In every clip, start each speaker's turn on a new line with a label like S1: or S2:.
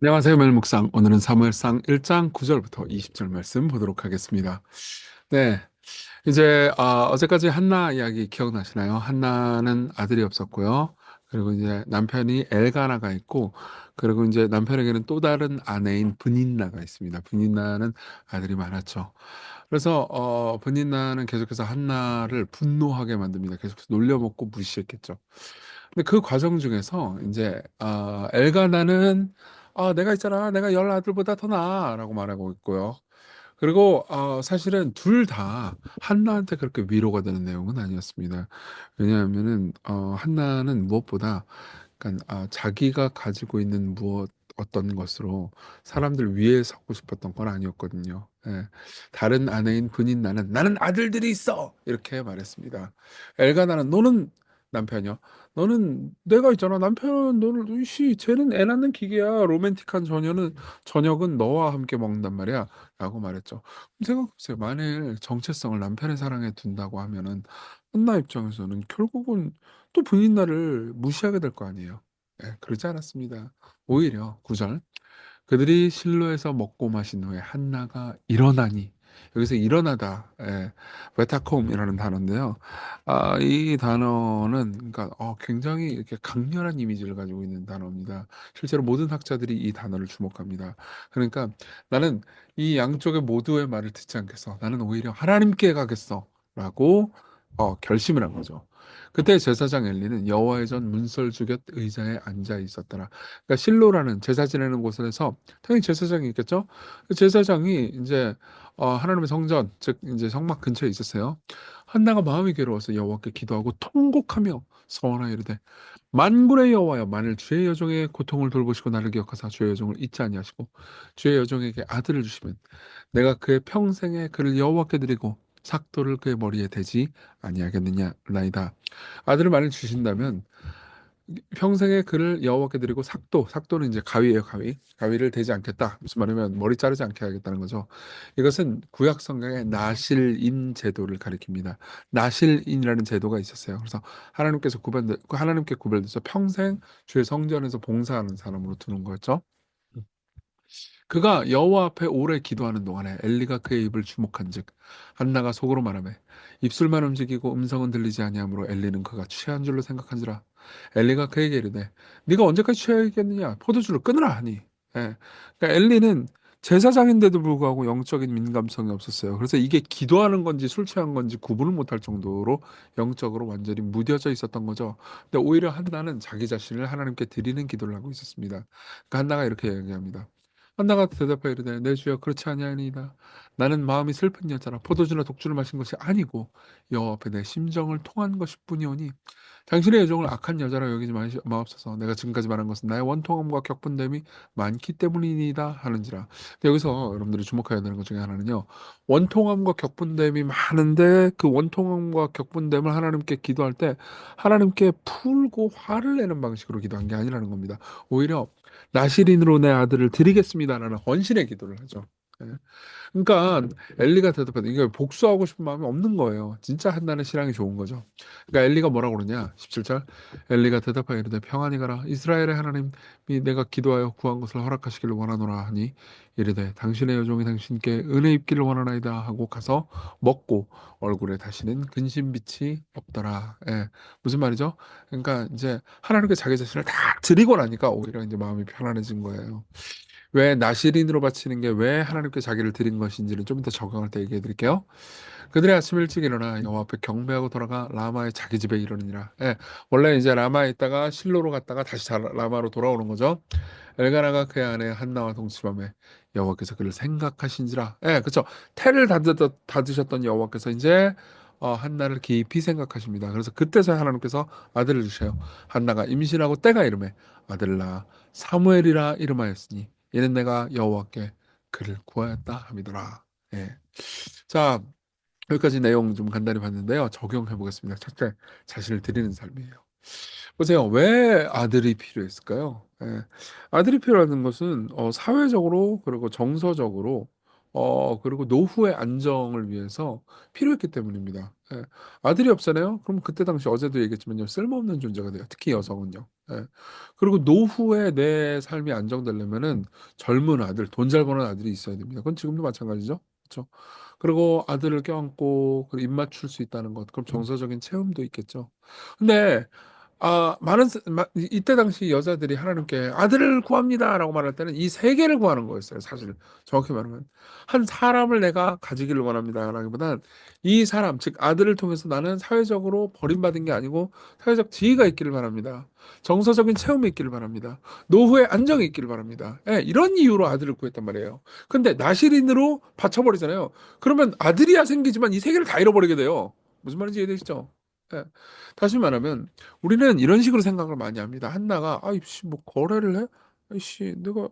S1: 안녕하세요, 멜묵상. 오늘은 사무엘상 1장 9절부터 20절 말씀 보도록 하겠습니다. 네, 이제 어제까지 한나 이야기 기억나시나요? 한나는 아들이 없었고요. 그리고 이제 남편이 엘가나가 있고, 그리고 이제 남편에게는 또 다른 아내인 브닌나가 있습니다. 브닌나는 아들이 많았죠. 그래서 브닌나는 계속해서 한나를 분노하게 만듭니다. 계속해서 놀려먹고 무시했겠죠. 근데 그 과정 중에서 이제 엘가나는 내가 있잖아, 내가 열 아들보다 더 나아라고 말하고 있고요. 그리고 사실은 둘 다 한나한테 그렇게 위로가 되는 내용은 아니었습니다. 왜냐하면은 한나는 무엇보다 그러니까 자기가 가지고 있는 무엇 어떤 것으로 사람들 위에 서고 싶었던 건 아니었거든요. 예. 다른 아내인 분인 나는 아들들이 있어 이렇게 말했습니다. 엘가나는 너는 남편이요. 너는 내가 있잖아. 남편 너는 쟤는 애 낳는 기계야. 로맨틱한 저녁은 너와 함께 먹는단 말이야. 라고 말했죠. 생각해보세요. 만일 정체성을 남편의 사랑에 둔다고 하면은 한나 입장에서는 결국은 또 부인 나를 무시하게 될 거 아니에요. 예, 그러지 않았습니다. 오히려 구절 그들이 실로에서 먹고 마신 후에 한나가 일어나니 여기서 일어나다 베타콤이라는 단어인데요. 이 단어는 그러니까 굉장히 이렇게 강렬한 이미지를 가지고 있는 단어입니다. 실제로 모든 학자들이 이 단어를 주목합니다. 그러니까 나는 이 양쪽의 모두의 말을 듣지 않겠어. 나는 오히려 하나님께 가겠어라고 결심을 한 거죠. 그때 제사장 엘리는 여호와의 전 문설주곁 의자에 앉아 있었더라. 그러니까 실로라는 제사 지내는 곳에서 당연히 제사장이 있겠죠. 그 제사장이 이제 하나님의 성전 즉 이제 성막 근처에 있었어요. 한나가 마음이 괴로워서 여호와께 기도하고 통곡하며 서원하여 이르되 만군의 여호와여 만일 주의 여종의 고통을 돌보시고 나를 기억하사 주의 여종을 잊지 아니하시고 주의 여종에게 아들을 주시면 내가 그의 평생에 그를 여호와께 드리고 삭도를 그의 머리에 대지 아니하겠느냐 나이다. 아들을 만일 주신다면 평생에 그를 여호와께 드리고 삭도는 이제 가위예요, 가위를 대지 않겠다. 무슨 말이냐면 머리 자르지 않게 하겠다는 거죠. 이것은 구약 성경의 나실인 제도를 가리킵니다. 나실인이라는 제도가 있었어요. 그래서 하나님께 구별돼서 평생 주의 성전에서 봉사하는 사람으로 두는 거였죠. 그가 여호와 앞에 오래 기도하는 동안에 엘리가 그의 입을 주목한즉 한나가 속으로 말하매 입술만 움직이고 음성은 들리지 아니하므로 엘리는 그가 취한 줄로 생각한지라. 엘리가 그에게 이르되 네가 언제까지 취하겠느냐 포도주를 끊으라 하니. 그러니까 엘리는 제사장인데도 불구하고 영적인 민감성이 없었어요. 그래서 이게 기도하는 건지 술 취한 건지 구분을 못할 정도로 영적으로 완전히 무뎌져 있었던 거죠. 근데 오히려 한나는 자기 자신을 하나님께 드리는 기도를 하고 있었습니다. 그러니까 한나가 이렇게 얘기합니다. 한나가 대답하여 이르되 내 주여 그렇지 아니하니이다. 나는 마음이 슬픈 여자라 포도주나 독주를 마신 것이 아니고 여호와 앞에 내 심정을 통한 것일 뿐이오니 당신의 여종을 악한 여자라 여기지 마옵소서. 내가 지금까지 말한 것은 나의 원통함과 격분됨이 많기 때문이니이다 하는지라. 근데 여기서 여러분들이 주목해야 되는 것 중에 하나는요. 원통함과 격분됨이 많은데 그 원통함과 격분됨을 하나님께 기도할 때 하나님께 풀고 화를 내는 방식으로 기도한 게 아니라는 겁니다. 오히려 나실인으로 내 아들을 드리겠습니다라는 헌신의 기도를 하죠. 예. 그러니까 엘리가 대답하되 이게 복수하고 싶은 마음이 없는 거예요. 진짜 한나는 신앙이 좋은 거죠. 그러니까 엘리가 뭐라고 그러냐? 17절. 엘리가 대답하여 이르되 평안히 가라. 이스라엘의 하나님이 내가 기도하여 구한 것을 허락하시기를 원하노라 하니 이르되 당신의 여종이 당신께 은혜 입기를 원하나이다 하고 가서 먹고 얼굴에 다시는 근심빛이 없더라. 예. 무슨 말이죠? 그러니까 이제 하나님께 자기 자신을 다 드리고 나니까 오히려 이제 마음이 편안해진 거예요. 왜 나실인으로 바치는 게 왜 하나님께 자기를 드린 것인지는 좀 이따 적용할 때 얘기해 드릴게요. 그들이 아침 일찍 일어나 여호와 앞에 경배하고 돌아가 라마의 자기 집에 이르느니라. 예, 원래 이제 라마에 있다가 실로로 갔다가 다시 라마로 돌아오는 거죠. 엘가나가 그의 아내 한나와 동침함에 여호와께서 그를 생각하신지라. 예, 그렇죠. 태를 닫으셨던 여호와께서 이제 한나를 깊이 생각하십니다. 그래서 그때서야 하나님께서 아들을 주셔요. 한나가 임신하고 때가 이름에 아들을 낳아 사무엘이라 이름하였으니 이는 내가 여호와께 그를 구하였다 함이더라. 예. 자, 여기까지 내용 좀 간단히 봤는데요. 적용해 보겠습니다. 첫째, 자신을 드리는 삶이에요. 보세요. 왜 아들이 필요했을까요? 아들이 필요하는 것은 사회적으로 그리고 정서적으로 그리고 노후의 안정을 위해서 필요했기 때문입니다. 예. 아들이 없잖아요. 그럼 그때 당시 어제도 얘기했지만요. 쓸모없는 존재가 돼요. 특히 여성은요. 예. 그리고 노후에 내 삶이 안정되려면은 젊은 아들, 돈 잘 버는 아들이 있어야 됩니다. 그건 지금도 마찬가지죠. 그렇죠? 그리고 아들을 껴안고 그 입 맞출 수 있다는 것. 그럼 정서적인 체험도 있겠죠. 근데 많은 이때 당시 여자들이 하나님께 아들을 구합니다라고 말할 때는 이 세 개를 구하는 거였어요. 사실 정확히 말하면 한 사람을 내가 가지기를 원합니다라기보단 이 사람, 즉 아들을 통해서 나는 사회적으로 버림받은 게 아니고 사회적 지위가 있기를 바랍니다. 정서적인 체험이 있기를 바랍니다. 노후의 안정이 있기를 바랍니다. 예, 이런 이유로 아들을 구했단 말이에요. 근데 나실인으로 바쳐버리잖아요. 그러면 아들이야 생기지만 이 세 개를 다 잃어버리게 돼요. 무슨 말인지 이해되시죠? 예. 다시 말하면 우리는 이런 식으로 생각을 많이 합니다. 한나가 아이씨 뭐 거래를 해? 아이씨 내가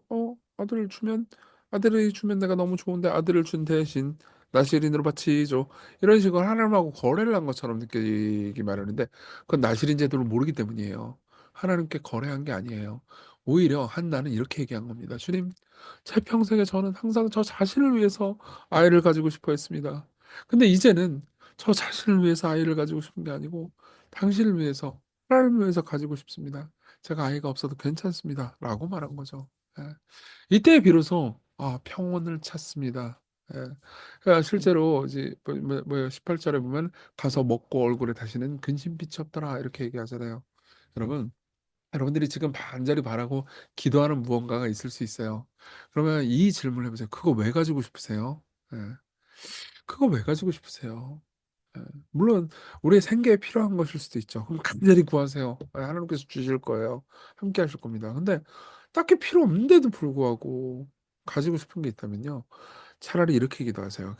S1: 아들을 주면 아들이 주면 내가 너무 좋은데 아들을 준 대신 나시린으로 바치죠. 이런 식으로 하나님하고 거래를 한 것처럼 느끼기 마련인데 그건 나시린 제도를 모르기 때문이에요. 하나님께 거래한 게 아니에요. 오히려 한나는 이렇게 얘기한 겁니다. 주님, 제 평생에 저는 항상 저 자신을 위해서 아이를 가지고 싶어 했습니다. 근데 이제는 저 자신을 위해서 아이를 가지고 싶은 게 아니고 당신을 위해서, 하나님을 위해서 가지고 싶습니다. 제가 아이가 없어도 괜찮습니다. 라고 말한 거죠. 예. 이때 비로소 평온을 찾습니다. 예. 그러니까 실제로 이제 18절에 보면 가서 먹고 얼굴에 다시는 근심빛이 없더라 이렇게 얘기하잖아요. 여러분, 여러분들이 지금 간절히 바라고 기도하는 무언가가 있을 수 있어요. 그러면 이 질문을 해보세요. 그거 왜 가지고 싶으세요? 예. 그거 왜 가지고 싶으세요? 예. 물론 우리의 생계에 필요한 것일 수도 있죠. 그럼 간절히 구하세요. 하나님께서 주실 거예요. 함께 하실 겁니다. 근데 딱히 필요 없는데도 불구하고 가지고 싶은 게 있다면요. 차라리 이렇게 기도하세요.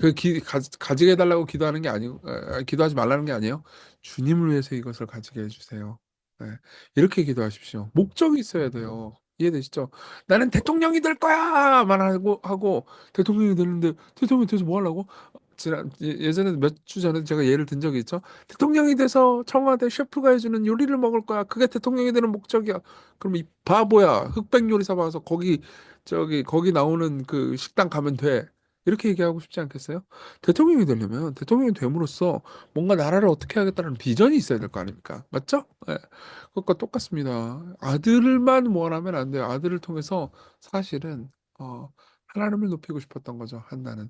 S1: 가지게 해달라고 기도하는 게 아니고, 기도하지 말라는 게 아니에요. 주님을 위해서 이것을 가지게 해주세요. 네, 이렇게 기도하십시오. 목적이 있어야 돼요. 이해되시죠? 나는 대통령이 될 거야! 만 하고, 대통령이 되는데, 대통령이 돼서 뭐 하려고? 예전에 몇 주 전에 제가 예를 든 적이 있죠. 대통령이 돼서 청와대 셰프가 해주는 요리를 먹을 거야. 그게 대통령이 되는 목적이야. 그럼 이 바보야. 흑백 요리사 봐서 거기 나오는 그 식당 가면 돼. 이렇게 얘기하고 싶지 않겠어요? 대통령이 되려면 대통령이 됨으로써 뭔가 나라를 어떻게 하겠다는 비전이 있어야 될 거 아닙니까? 맞죠? 예. 그것과 똑같습니다. 아들만 원하면 안 돼요. 아들을 통해서 사실은 어, 하나님을 높이고 싶었던 거죠. 한나는.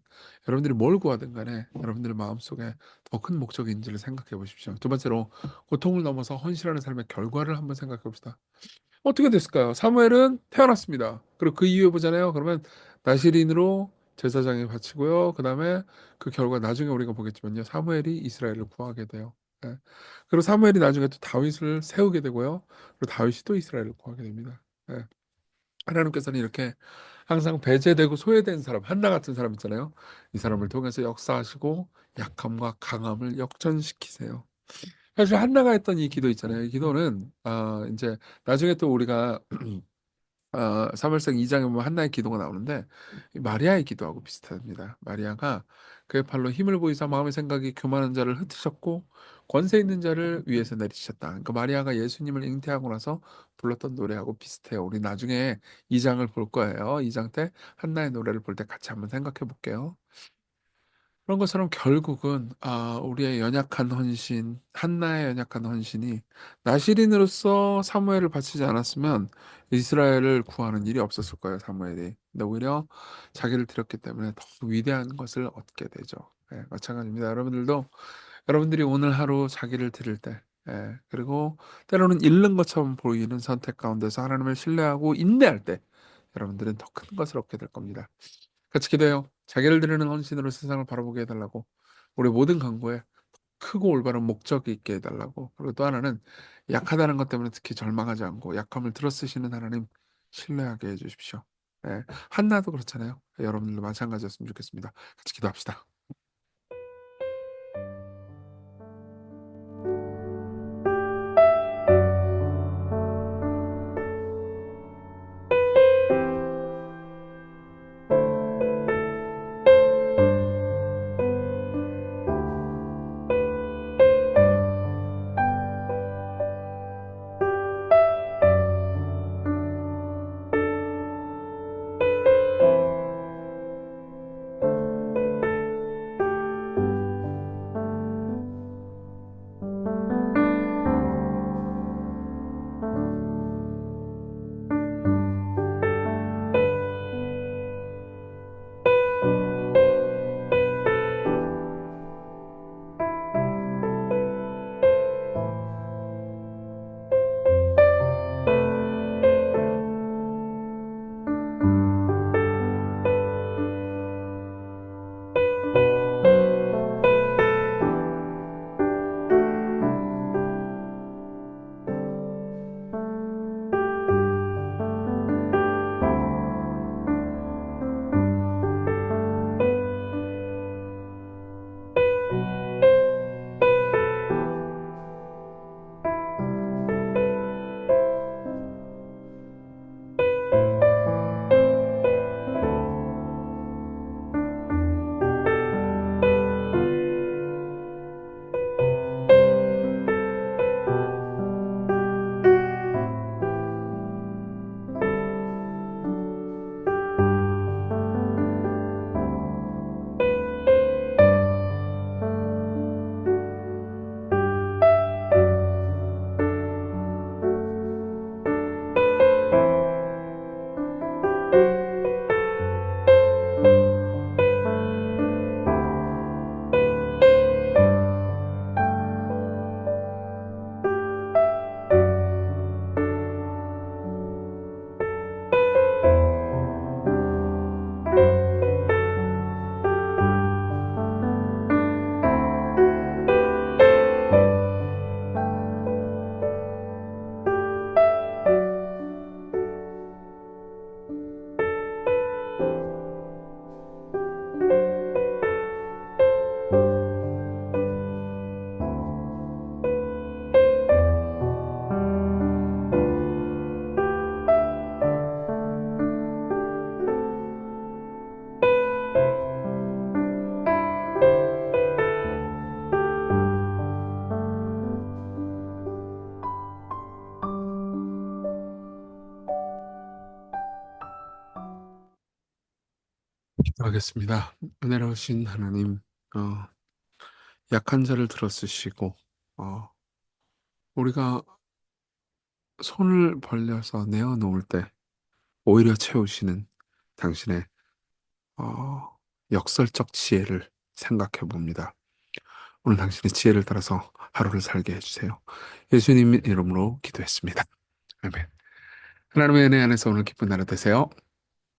S1: 여러분들이 뭘 구하든 간에 여러분들의 마음속에 더 큰 목적이 있는지를 생각해 보십시오. 두 번째로 고통을 넘어서 헌신하는 삶의 결과를 한번 생각해 봅시다. 어떻게 됐을까요? 사무엘은 태어났습니다. 그리고 그 이후에 보잖아요. 그러면 나시린으로 제사장에 바치고요. 그 다음에 그 결과 나중에 우리가 보겠지만요. 사무엘이 이스라엘을 구하게 돼요. 예. 그리고 사무엘이 나중에 또 다윗을 세우게 되고요. 그리고 다윗이 또 이스라엘을 구하게 됩니다. 예. 하나님께서는 이렇게 항상 배제되고 소외된 사람, 한나 같은 사람 있잖아요. 이 사람을 통해서 역사하시고 약함과 강함을 역전시키세요. 사실 한나가 했던 이 기도 있잖아요. 이 기도는 이제 나중에 또 우리가 사무엘상 2장에 보면 한나의 기도가 나오는데 이 마리아의 기도하고 비슷합니다. 마리아가 그의 팔로 힘을 보이사 마음의 생각이 교만한 자를 흩으셨고 권세 있는 자를 위에서 내리셨다. 그러니까 마리아가 예수님을 잉태하고 나서 불렀던 노래하고 비슷해요. 우리 나중에 2장을 볼 거예요. 2장 때 한나의 노래를 볼 때 같이 한번 생각해 볼게요. 그런 것처럼 결국은 우리의 연약한 헌신, 한나의 연약한 헌신이 나시린으로서 사무엘을 바치지 않았으면 이스라엘을 구하는 일이 없었을 거예요, 사무엘이. 근데 오히려 자기를 드렸기 때문에 더 위대한 것을 얻게 되죠. 예, 마찬가지입니다. 여러분들도 여러분들이 오늘 하루 자기를 드릴 때, 그리고 때로는 잃는 것처럼 보이는 선택 가운데서 하나님을 신뢰하고 인내할 때, 여러분들은 더 큰 것을 얻게 될 겁니다. 같이 기도해요. 자기를 드리는 헌신으로 세상을 바라보게 해달라고. 우리 모든 강구에 크고 올바른 목적이 있게 해달라고. 그리고 또 하나는 약하다는 것 때문에 특히 절망하지 않고 약함을 들어쓰시는 하나님 신뢰하게 해주십시오. 한나도 그렇잖아요. 여러분들도 마찬가지였으면 좋겠습니다. 같이 기도합시다. 하겠습니다. 은혜로우신 하나님, 어, 약한 자를 들어쓰시고, 어, 우리가 손을 벌려서 내어 놓을 때 오히려 채우시는 당신의 역설적 지혜를 생각해 봅니다. 오늘 당신의 지혜를 따라서 하루를 살게 해주세요. 예수님 이름으로 기도했습니다. 아멘. 하나님의 은혜 안에서 오늘 기쁜 하루 되세요.